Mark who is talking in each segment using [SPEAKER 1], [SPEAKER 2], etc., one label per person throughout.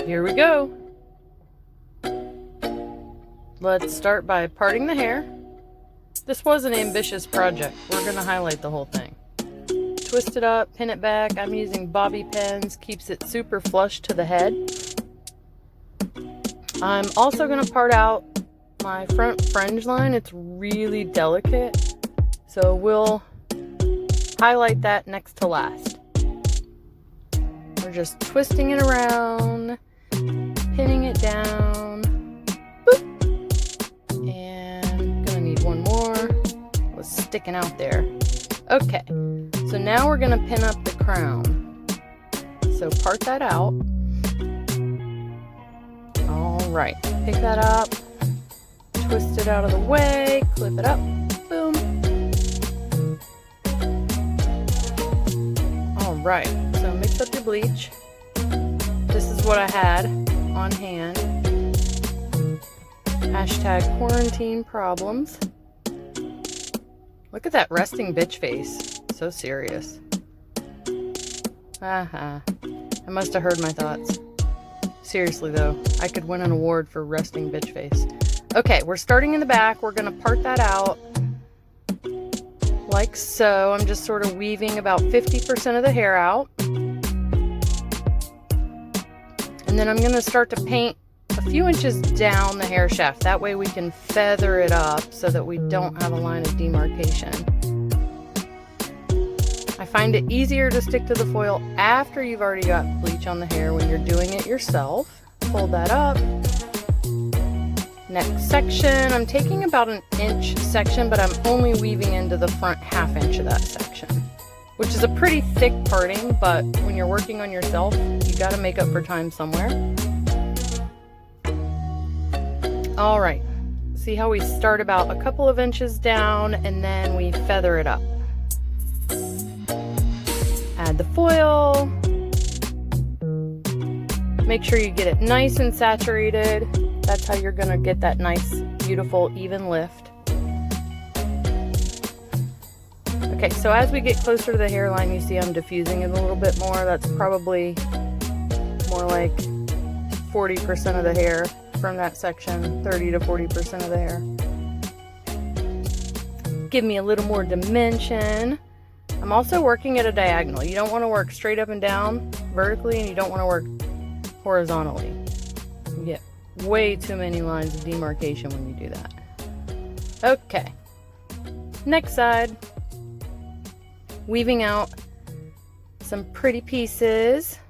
[SPEAKER 1] Here we go. Let's start by parting the hair. This was an ambitious project. We're going to highlight the whole thing. Twist it up, pin it back. I'm using bobby pins, keeps it super flush to the head. I'm also going to part out my front fringe line. It's really delicate, so we'll highlight that next to last. We're just twisting it around, pinning it down. Boop. And gonna need one more. It was sticking out there. Okay, so now we're gonna pin up the crown. So part that out. All right, pick that up, twist it out of the way, clip it up, boom. All right, so mix up your bleach. This is what I had on hand. Hashtag quarantine problems. Look at that resting bitch face. So serious. I must have heard my thoughts. Seriously though, I could win an award for resting bitch face. Okay, we're starting in the back. We're gonna part that out like so. I'm just sort of weaving about 50% of the hair out. And then I'm gonna start to paint a few inches down the hair shaft. That way we can feather it up so that we don't have a line of demarcation. I find it easier to stick to the foil after you've already got bleach on the hair when you're doing it yourself. Fold that up. Next section, I'm taking about an inch section, but I'm only weaving into the front ½ inch of that section, which is a pretty thick parting, but when you're working on yourself, you got to make up for time somewhere. All right, see how we start about a couple of inches down and then we feather it up. Add the foil. Make sure you get it nice and saturated. That's how you're gonna get that nice, beautiful, even lift. Okay, so as we get closer to the hairline, you see I'm diffusing it a little bit more. That's probably more like 40% of the hair from that section, 30 to 40% of the hair. Give me a little more dimension. I'm also working at a diagonal. You don't want to work straight up and down vertically, and you don't want to work horizontally. You get way too many lines of demarcation when you do that. Okay, next side. Weaving out some pretty pieces.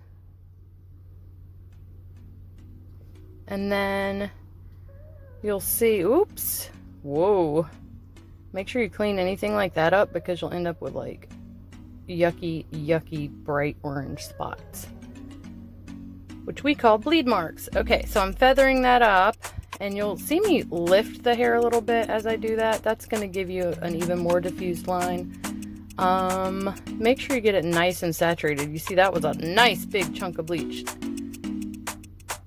[SPEAKER 1] And then you'll see, oops, whoa. Make sure you clean anything like that up because you'll end up with like yucky, bright orange spots, which we call bleed marks. Okay, so I'm feathering that up and you'll see me lift the hair a little bit as I do that. That's going to give you an even more diffused line. Make sure you get it nice and saturated. You see that was a nice big chunk of bleach.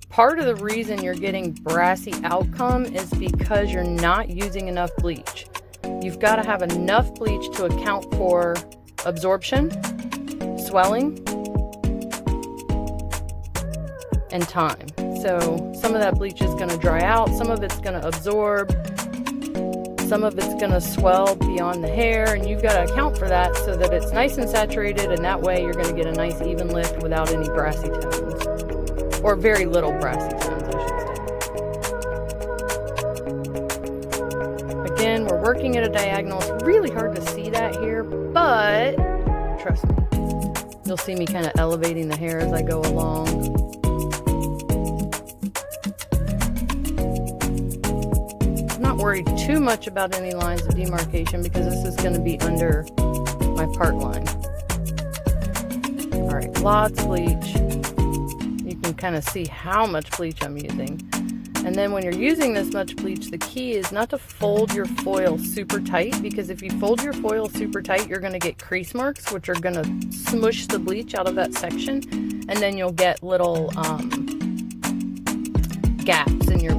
[SPEAKER 1] Part of the reason you're getting brassy outcome is because you're not using enough bleach. You've got to have enough bleach to account for absorption, swelling, and time. So some of that bleach is going to dry out, some of it's going to absorb, some of it's going to swell beyond the hair, and you've got to account for that so that it's nice and saturated, and that way you're going to get a nice even lift without any brassy tones. Or very little brassy tones, I should say. Again, we're working at a diagonal. It's really hard to see that here, but trust me, you'll see me kind of elevating the hair as I go along. I'm not worried too much about any lines of demarcation because this is going to be under my part line. All right, lots of bleach. You can kind of see how much bleach I'm using. And then when you're using this much bleach, the key is not to fold your foil super tight, because if you fold your foil super tight, you're going to get crease marks, which are going to smush the bleach out of that section, and then you'll get little gaps in your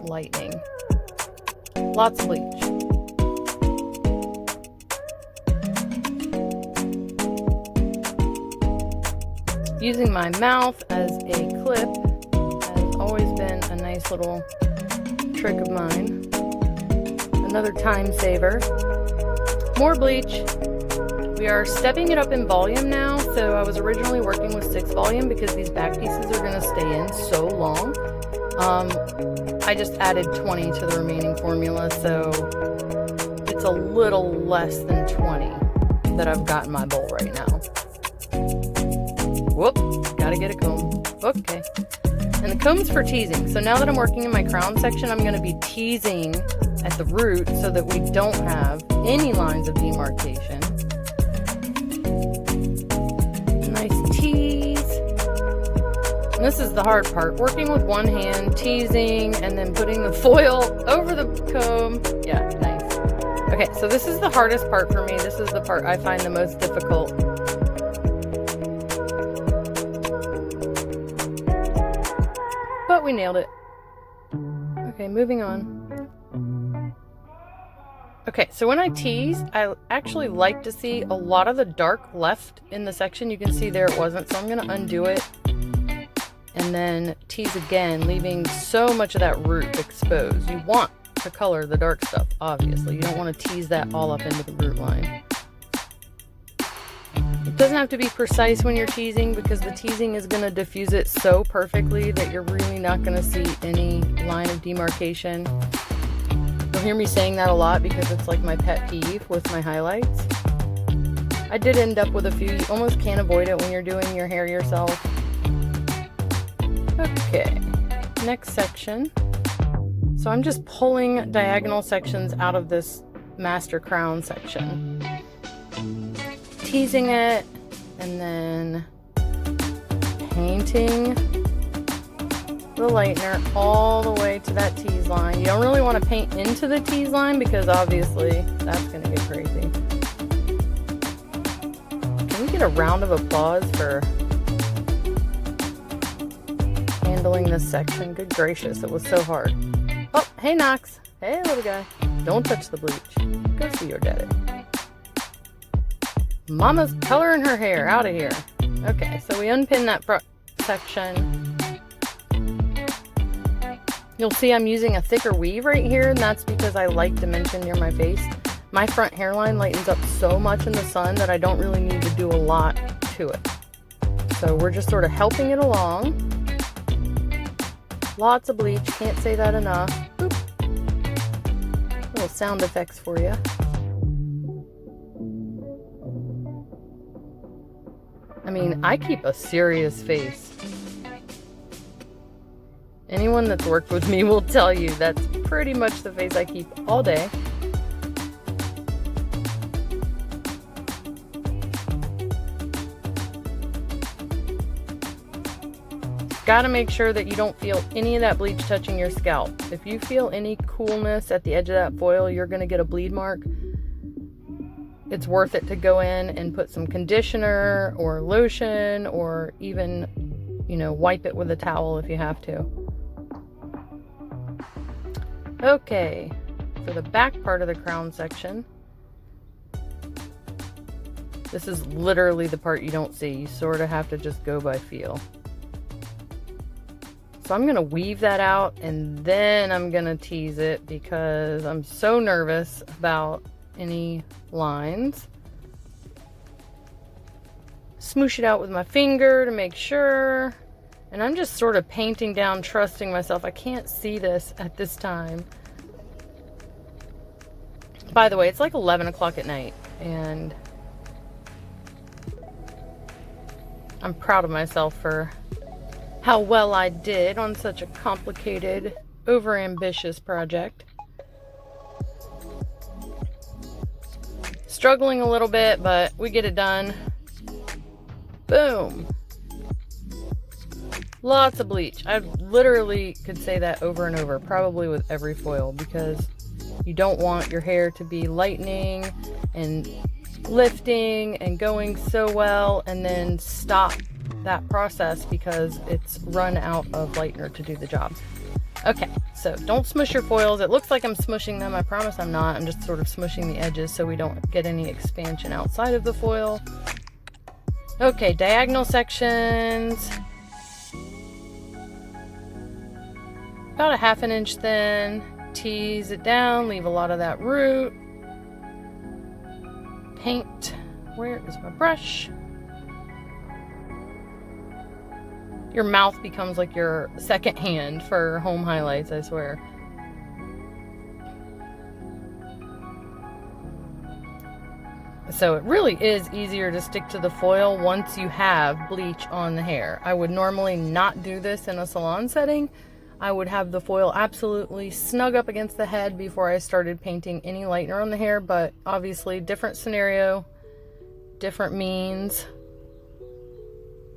[SPEAKER 1] lighting. Lots of bleach. Using my mouth as a clip, little trick of mine. Another time saver. More bleach. We are stepping it up in volume now. So I was originally working with 6 volume because these back pieces are going to stay in so long. I just added 20 to the remaining formula, so it's a little less than 20 that I've got in my bowl right now. Whoop, gotta get a comb. Okay. And the comb's for teasing. So now that I'm working in my crown section, I'm going to be teasing at the root so that we don't have any lines of demarcation. Nice tease. And this is the hard part, working with one hand, teasing, and then putting the foil over the comb. Yeah, nice. Okay, so this is the hardest part for me. This is the part I find the most difficult. But we nailed it. Okay, moving on. Okay, so when I tease, I actually like to see a lot of the dark left in the section. You can see there it wasn't, so I'm going to undo it. And then tease again, leaving so much of that root exposed. You want to color the dark stuff, obviously. You don't want to tease that all up into the root line. It doesn't have to be precise when you're teasing because the teasing is going to diffuse it so perfectly that you're really not going to see any line of demarcation. You'll hear me saying that a lot because it's like my pet peeve with my highlights. I did end up with a few. You almost can't avoid it when you're doing your hair yourself. Okay, next section. So I'm just pulling diagonal sections out of this master crown section. Teasing it, and then painting the lightener all the way to that tease line. You don't really want to paint into the tease line because obviously that's going to get crazy. Can we get a round of applause for handling this section? Good gracious, it was so hard. Oh, hey Knox. Hey little guy. Don't touch the bleach. Go see your daddy. Mama's coloring her hair. Out of here. Okay, so we unpin that front section. You'll see I'm using a thicker weave right here, and that's because I like dimension near my face. My front hairline lightens up so much in the sun that I don't really need to do a lot to it. So we're just sort of helping it along. Lots of bleach, can't say that enough. Boop. Little sound effects for you. I mean, I keep a serious face. Anyone that's worked with me will tell you that's pretty much the face I keep all day. Gotta make sure that you don't feel any of that bleach touching your scalp. If you feel any coolness at the edge of that foil, you're gonna get a bleed mark. It's worth it to go in and put some conditioner or lotion or even, you know, wipe it with a towel if you have to. Okay, for the back part of the crown section, this is literally the part you don't see. You sort of have to just go by feel. So I'm going to weave that out and then I'm going to tease it because I'm so nervous about any lines. Smoosh it out with my finger to make sure. And I'm just sort of painting down, trusting myself. I can't see this at this time. By the way, it's like 11 o'clock at night and I'm proud of myself for how well I did on such a complicated, overambitious project. Struggling a little bit, but we get it done. Boom. Lots of bleach. I literally could say that over and over, probably with every foil, because you don't want your hair to be lightening and lifting and going so well and then stop that process because it's run out of lightener to do the job. Okay, so don't smush your foils. It looks like I'm smushing them. I promise I'm not. I'm just sort of smushing the edges so we don't get any expansion outside of the foil. Okay, diagonal sections. about a 1/2 inch thin, tease it down, leave a lot of that root. Paint. Where is my brush? Your mouth becomes like your second hand for home highlights, I swear. So it really is easier to stick to the foil once you have bleach on the hair. I would normally not do this in a salon setting. I would have the foil absolutely snug up against the head before I started painting any lightener on the hair, but obviously different scenario, different means.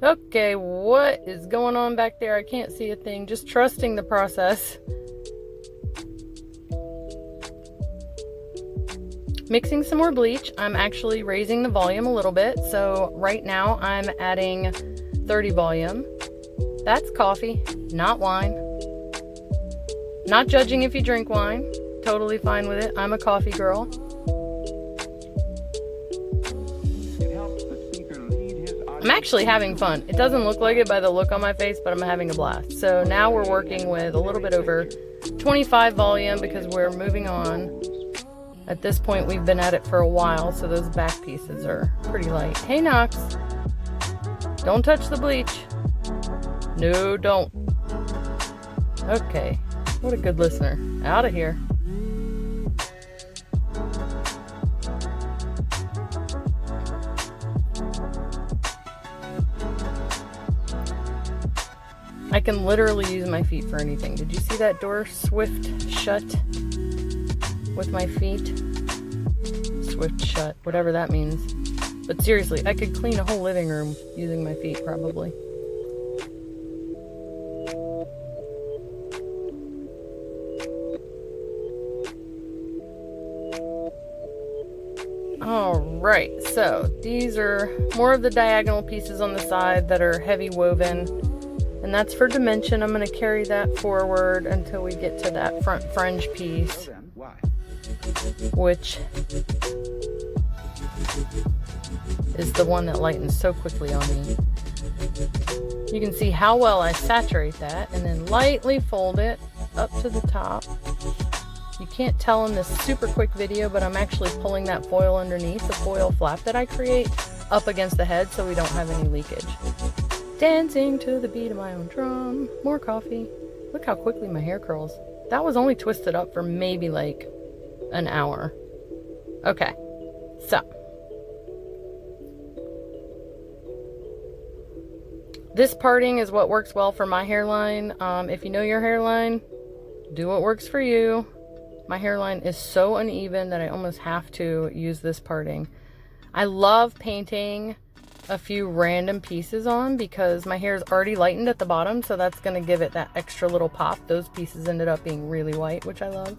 [SPEAKER 1] Okay, what is going on back there? I can't see a thing, just trusting the process. Mixing some more bleach. I'm actually raising the volume a little bit. So right now I'm adding 30 volume. That's coffee, not wine. Not judging if you drink wine. Totally fine with it. I'm a coffee girl. I'm actually having fun. It doesn't look like it by the look on my face, but I'm having a blast. So now we're working with a little bit over 25 volume because we're moving on. At this point, we've been at it for a while, so those back pieces are pretty light. Hey, Knox. Don't touch the bleach. No, don't. Okay. What a good listener. Out of here. I can literally use my feet for anything. Did you see that door swift shut with my feet? Swift shut, whatever that means. But seriously, I could clean a whole living room using my feet probably. Alright, so these are more of the diagonal pieces on the side that are heavy woven. And that's for dimension. I'm going to carry that forward until we get to that front fringe piece, which is the one that lightens so quickly on me. You can see how well I saturate that and then lightly fold it up to the top. You can't tell in this super quick video, but I'm actually pulling that foil underneath, the foil flap that I create, up against the head so we don't have any leakage. Dancing to the beat of my own drum. More coffee. Look how quickly my hair curls. That was only twisted up for maybe like an hour. Okay, so this parting is what works well for my hairline. If you know your hairline, do what works for you. My hairline is so uneven that I almost have to use this parting. I love painting a few random pieces on because my hair is already lightened at the bottom, so that's going to give it that extra little pop. Those pieces ended up being really white, which I love.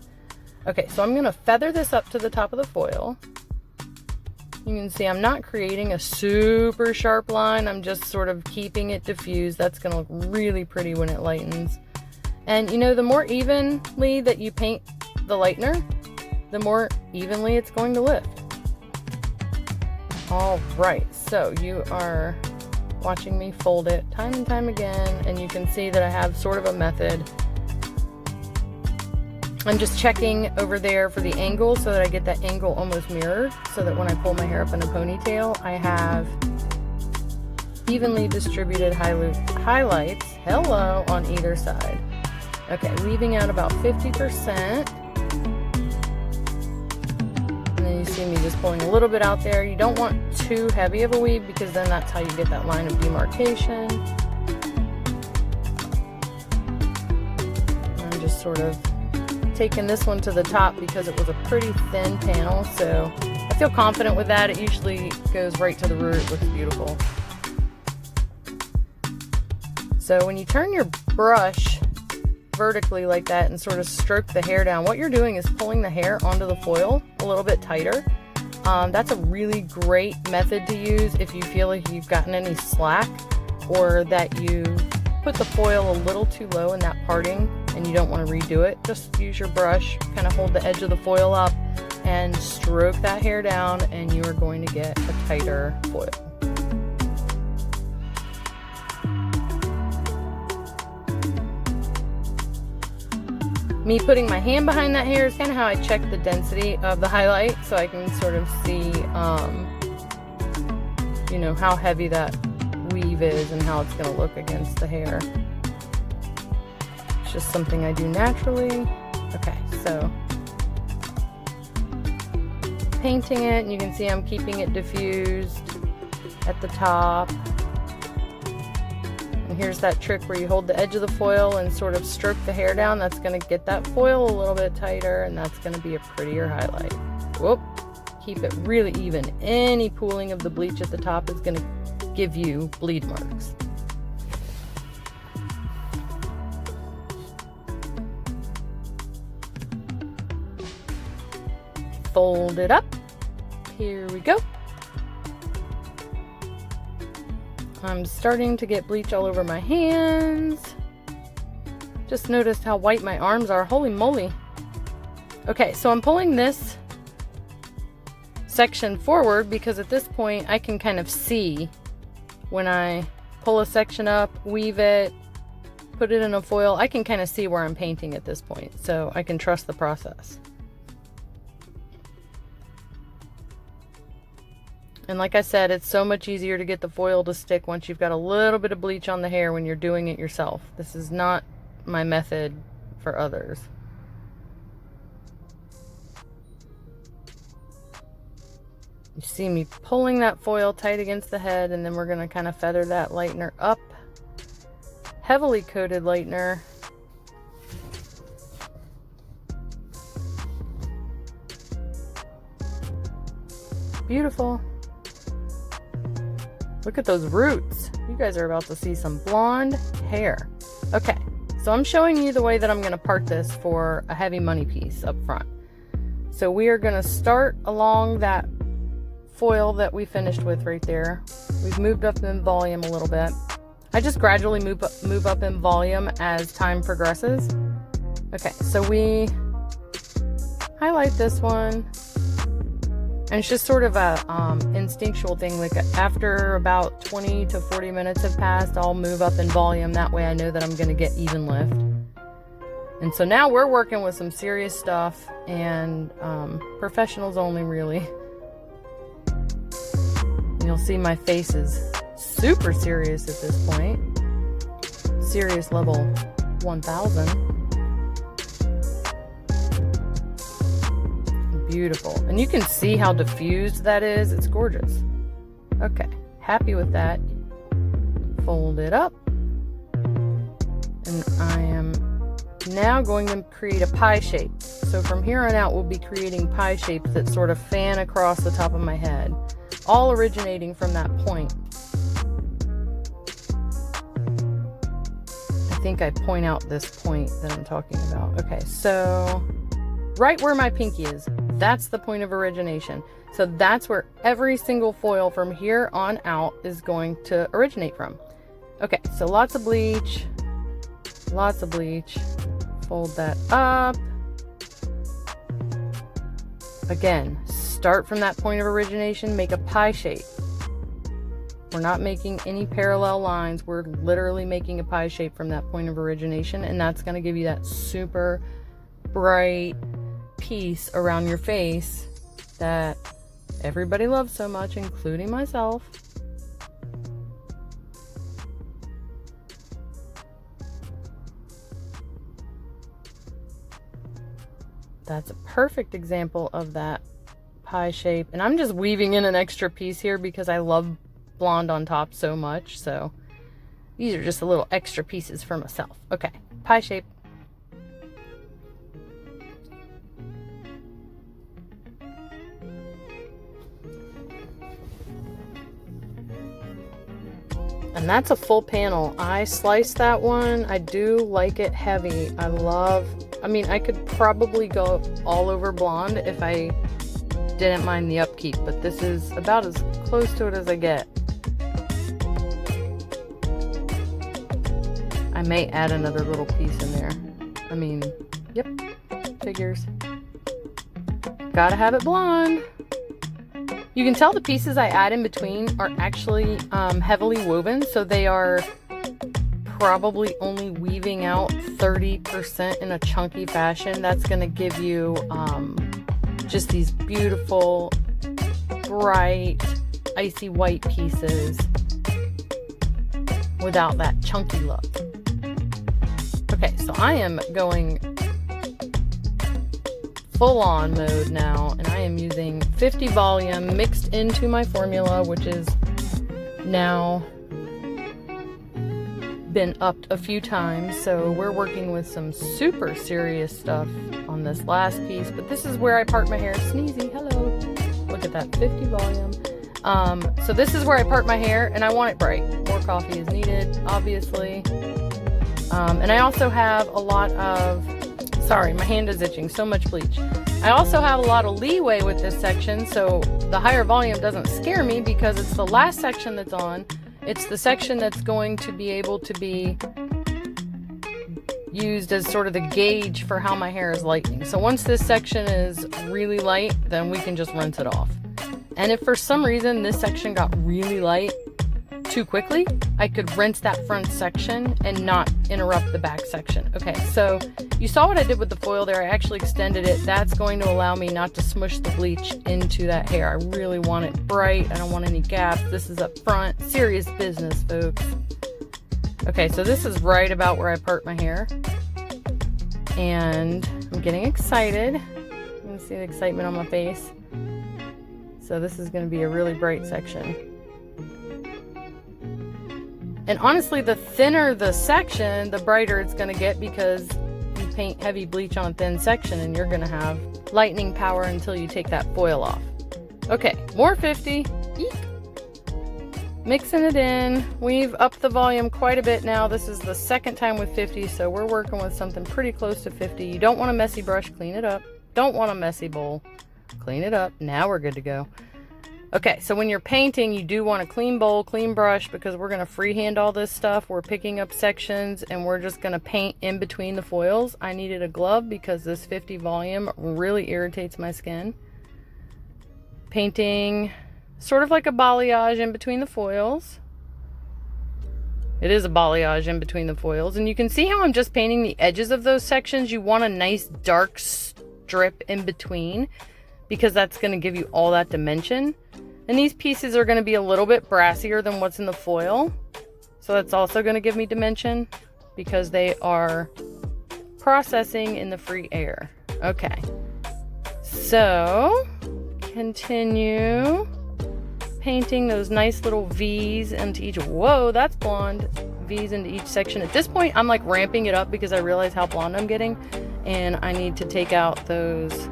[SPEAKER 1] Okay, so I'm going to feather this up to the top of the foil. You can see I'm not creating a super sharp line. I'm just sort of keeping it diffused. That's going to look really pretty when it lightens. And you know, the more evenly that you paint the lightener, the more evenly it's going to lift. All right, so you are watching me fold it time and time again, and you can see that I have sort of a method. I'm just checking over there for the angle so that I get that angle almost mirrored, so that when I pull my hair up in a ponytail, I have evenly distributed highlights, hello, on either side. Okay, leaving out about 50%. You see me just pulling a little bit out there. You don't want too heavy of a weave because then that's how you get that line of demarcation. I'm just sort of taking this one to the top because it was a pretty thin panel, so I feel confident with that. It usually goes right to the root. It looks beautiful. So when you turn your brush vertically like that and sort of stroke the hair down, what you're doing is pulling the hair onto the foil a little bit tighter. That's a really great method to use if you feel like you've gotten any slack or that you put the foil a little too low in that parting and you don't want to redo it. Just use your brush, kind of hold the edge of the foil up and stroke that hair down, and you are going to get a tighter foil. Me putting my hand behind that hair is kind of how I check the density of the highlight, so I can sort of see, you know, how heavy that weave is and how it's going to look against the hair. It's just something I do naturally. Okay, so painting it, and you can see I'm keeping it diffused at the top. And here's that trick where you hold the edge of the foil and sort of stroke the hair down. That's going to get that foil a little bit tighter, and that's going to be a prettier highlight. Whoop. Keep it really even. Any pooling of the bleach at the top is going to give you bleed marks. Fold it up. Here we go. I'm starting to get bleach all over my hands. Just noticed how white my arms are. Holy moly. Okay, so I'm pulling this section forward because at this point I can kind of see when I pull a section up, weave it, put it in a foil. I can kind of see where I'm painting at this point, so I can trust the process. And like I said, it's so much easier to get the foil to stick once you've got a little bit of bleach on the hair when you're doing it yourself. This is not my method for others. You see me pulling that foil tight against the head, and then we're going to kind of feather that lightener up. Heavily coated lightener. Beautiful. Look at those roots. You guys are about to see some blonde hair. Okay, so I'm showing you the way that I'm going to part this for a heavy money piece up front. So we are going to start along that foil that we finished with right there. We've moved up in volume a little bit. I just gradually move up in volume as time progresses. Okay, so we highlight this one. And it's just sort of a instinctual thing. Like after about 20 to 40 minutes have passed, I'll move up in volume. That way I know that I'm going to get even lift. And so now we're working with some serious stuff, and professionals only, really. You'll see my face is super serious at this point. Serious level 1000. Beautiful. And you can see how diffused that is. It's gorgeous. Okay, happy with that. Fold it up. And I am now going to create a pie shape. So from here on out, we'll be creating pie shapes that sort of fan across the top of my head, all originating from that point. I think I point out this point that I'm talking about. Okay, so right where my pinky is, that's the point of origination. So that's where every single foil from here on out is going to originate from. Okay, so lots of bleach. Lots of bleach. Fold that up. Again, start from that point of origination, make a pie shape. We're not making any parallel lines. We're literally making a pie shape from that point of origination, and that's going to give you that super bright piece around your face that everybody loves so much, including myself. That's a perfect example of that pie shape. And I'm just weaving in an extra piece here because I love blonde on top so much. So these are just a little extra pieces for myself. Okay, pie shape. And that's a full panel. I sliced that one. I do like it heavy. I mean, I could probably go all over blonde if I didn't mind the upkeep, but this is about as close to it as I get. I may add another little piece in there. I mean, yep, figures. Gotta have it blonde. You can tell the pieces I add in between are actually heavily woven, so they are probably only weaving out 30% in a chunky fashion, that's going to give you just these beautiful, bright, icy white pieces without that chunky look. Okay, so I am going full on mode now, and I am using 50 volume mixed into my formula, which is now been upped a few times. So we're working with some super serious stuff on this last piece, but this is where I part my hair. Sneezy, hello. Look at that, 50 volume. So this is where I part my hair, and I want it bright. More coffee is needed, obviously. And I also have a lot of, sorry, my hand is itching, so much bleach. I also have a lot of leeway with this section, so the higher volume doesn't scare me because it's the last section that's on. It's the section that's going to be able to be used as sort of the gauge for how my hair is lightening. So once this section is really light, then we can just rinse it off. And if for some reason this section got really light too quickly, I could rinse that front section and not interrupt the back section. Okay, so you saw what I did with the foil there. I actually extended it. That's going to allow me not to smush the bleach into that hair. I really want it bright. I don't want any gaps. This is up front. Serious business, folks. Okay, so this is right about where I part my hair. And I'm getting excited. You can see the excitement on my face. So this is going to be a really bright section. And honestly, the thinner the section, the brighter it's going to get, because you paint heavy bleach on a thin section and you're going to have lightening power until you take that foil off. Okay, more 50. Eek. Mixing it in. We've upped the volume quite a bit now. This is the second time with 50, so we're working with something pretty close to 50. You don't want a messy brush, clean it up. Don't want a messy bowl, clean it up. Now we're good to go. Okay, so when you're painting, you do want a clean bowl, clean brush, because we're going to freehand all this stuff. We're picking up sections and we're just going to paint in between the foils. I needed a glove because this 50 volume really irritates my skin. Painting sort of like a balayage in between the foils. It is a balayage in between the foils. And you can see how I'm just painting the edges of those sections. You want a nice dark strip in between, because that's going to give you all that dimension. And these pieces are going to be a little bit brassier than what's in the foil. So that's also going to give me dimension because they are processing in the free air. Okay. So continue painting those nice little V's into each, whoa, that's blonde, V's into each section. At this point, I'm like ramping it up because I realize how blonde I'm getting, and I need to take out those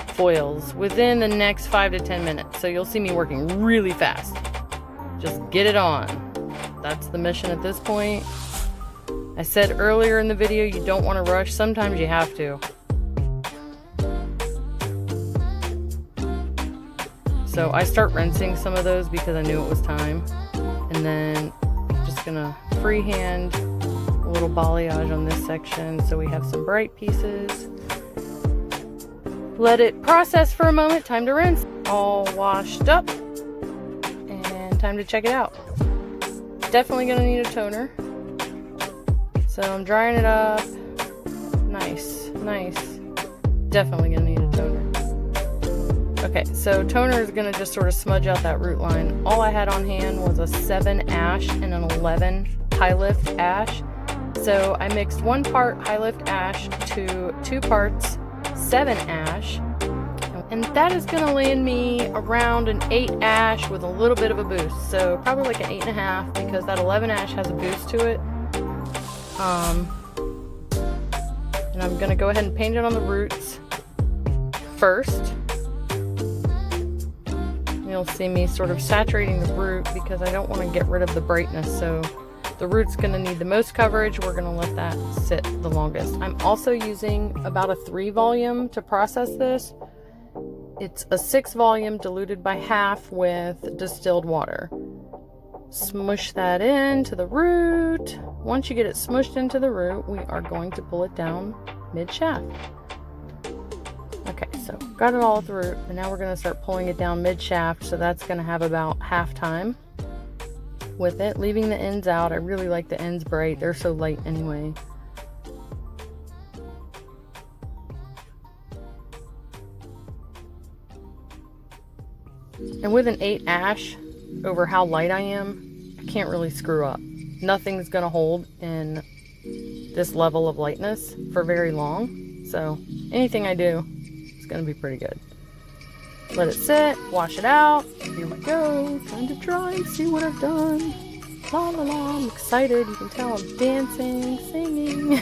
[SPEAKER 1] foils within the next 5 to 10 minutes. So you'll see me working really fast. Just get it on. That's the mission at this point. I said earlier in the video, you don't want to rush. Sometimes you have to. So I start rinsing some of those because I knew it was time. And then just gonna freehand a little balayage on this section so we have some bright pieces. Let it process for a moment. Time to rinse. All washed up. And time to check it out. Definitely gonna need a toner. So I'm drying it up. Nice, nice. Definitely gonna need a toner. Okay, so toner is gonna just sort of smudge out that root line. All I had on hand was a 7 ash and an 11 high lift ash. So I mixed 1 part high lift ash to 2 parts 7 ash, and that is going to land me around an 8 ash with a little bit of a boost, so probably like an 8.5, because that 11 ash has a boost to it. And I'm going to go ahead and paint it on the roots first. You'll see me sort of saturating the root because I don't want to get rid of the brightness, so the root's going to need the most coverage. We're going to let that sit the longest. I'm also using about a 3 volume to process this. It's a 6 volume diluted by half with distilled water. Smush that into the root. Once you get it smushed into the root, we are going to pull it down mid-shaft. Okay, so got it all at the root, and now we're going to start pulling it down mid-shaft, so that's going to have about half time. with it, leaving the ends out. I really like the ends bright. They're so light anyway. And with an 8 ash over how light I am, I can't really screw up. Nothing's gonna hold in this level of lightness for very long. So anything I do is gonna be pretty good. Let it sit, wash it out. Here we go. Time to dry and see what I've done. La la la, I'm excited. You can tell I'm dancing, singing.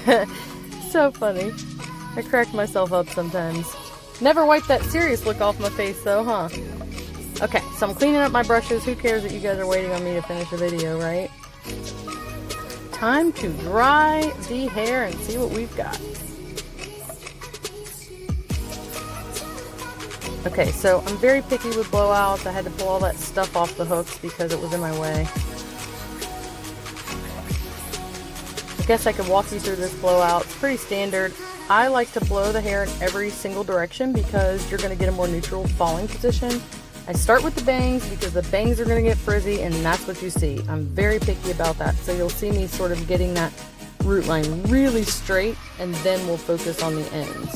[SPEAKER 1] So funny. I crack myself up sometimes. Never wipe that serious look off my face though, huh? Okay, so I'm cleaning up my brushes. Who cares that you guys are waiting on me to finish the video, right? Time to dry the hair and see what we've got. Okay, so I'm very picky with blowouts. I had to pull all that stuff off the hooks because it was in my way. I guess I could walk you through this blowout. It's pretty standard. I like to blow the hair in every single direction because you're going to get a more neutral falling position. I start with the bangs because the bangs are going to get frizzy and that's what you see. I'm very picky about that. So you'll see me sort of getting that root line really straight and then we'll focus on the ends.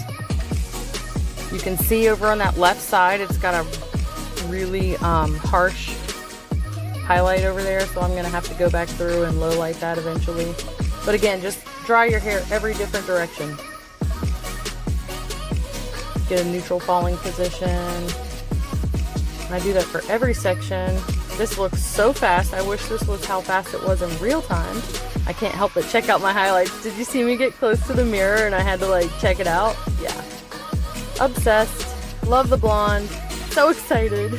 [SPEAKER 1] You can see over on that left side, it's got a really harsh highlight over there, so I'm gonna have to go back through and low light that eventually. But again, just dry your hair every different direction. Get a neutral falling position. I do that for every section. This looks so fast. I wish this was how fast it was in real time. I can't help but check out my highlights. Did you see me get close to the mirror and I had to like check it out? Yeah. Obsessed. Love the blonde. So excited.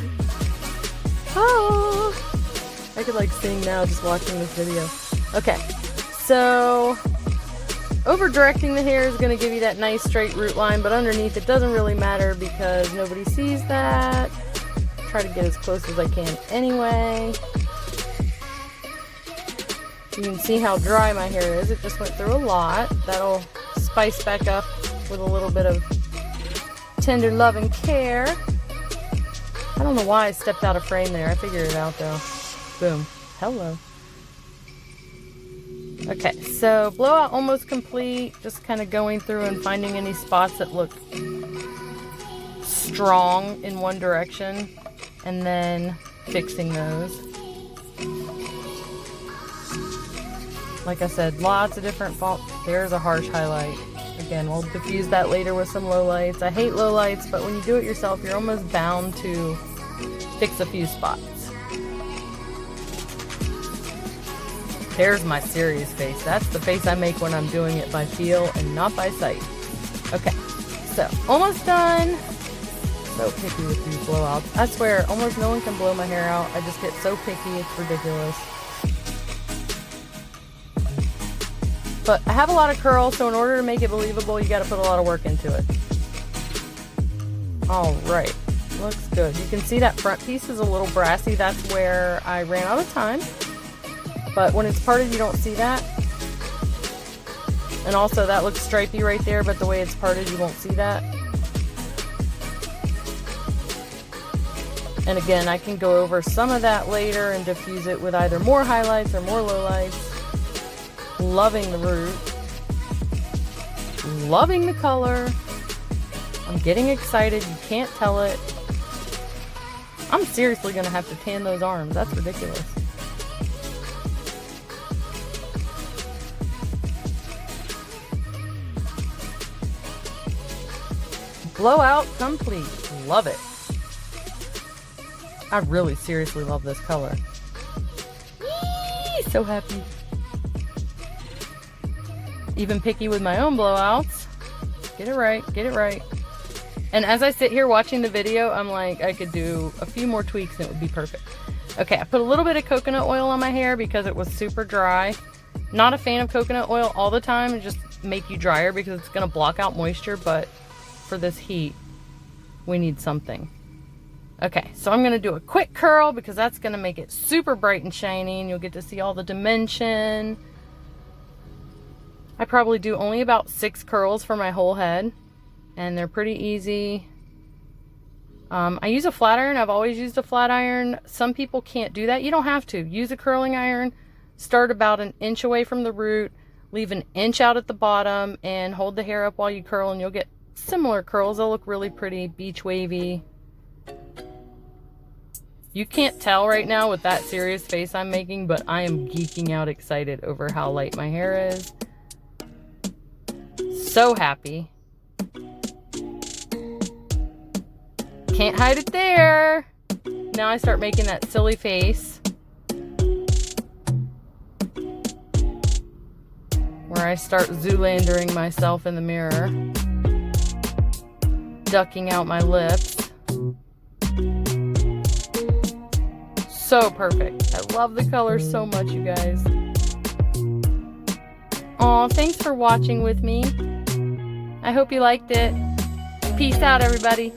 [SPEAKER 1] Oh, I could like sing now just watching this video. Okay, so over directing the hair is going to give you that nice straight root line, but underneath it doesn't really matter because nobody sees that. Try to get as close as I can anyway. You can see how dry my hair is. It just went through a lot. That'll spice back up with a little bit of tender love and care. I don't know why I stepped out of frame there. I figured it out though. Boom. Hello. Okay, so blowout almost complete. Just kind of going through and finding any spots that look strong in one direction and then fixing those. Like I said, lots of different fonts. There's a harsh highlight. Again, we'll diffuse that later with some low lights. I hate low lights, but when you do it yourself, you're almost bound to fix a few spots. There's my serious face. That's the face I make when I'm doing it by feel and not by sight. Okay, so almost done. So picky with these blowouts. I swear, almost no one can blow my hair out. I just get so picky, it's ridiculous. But I have a lot of curl, so in order to make it believable, you got to put a lot of work into it. All right, looks good. You can see that front piece is a little brassy. That's where I ran out of time. But when it's parted, you don't see that. And also that looks stripey right there, but the way it's parted, you won't see that. And again, I can go over some of that later and diffuse it with either more highlights or more lowlights. Loving the root. Loving the color. I'm getting excited. You can't tell it. I'm seriously going to have to tan those arms. That's ridiculous. Blowout complete. Love it. I really seriously love this color. Yee, so happy. Even picky with my own blowouts. Get it right, get it right. And as I sit here watching the video, I'm like, I could do a few more tweaks and it would be perfect. Okay, I put a little bit of coconut oil on my hair because it was super dry. Not a fan of coconut oil all the time. It just make you drier because it's gonna block out moisture, but for this heat, we need something. Okay, so I'm gonna do a quick curl because that's gonna make it super bright and shiny and you'll get to see all the dimension. I probably do only about 6 curls for my whole head and they're pretty easy. I use a flat iron. I've always used a flat iron. Some people can't do that. You don't have to. Use a curling iron. Start about an inch away from the root. Leave an inch out at the bottom and hold the hair up while you curl, and you'll get similar curls. They'll look really pretty, beach wavy. You can't tell right now with that serious face I'm making, but I am geeking out excited over how light my hair is. So happy. Can't hide it there. Now I start making that silly face where I start Zoolandering myself in the mirror, ducking out my lips. So perfect. I love the color so much, you guys. Aw, thanks for watching with me. I hope you liked it. Peace out, everybody.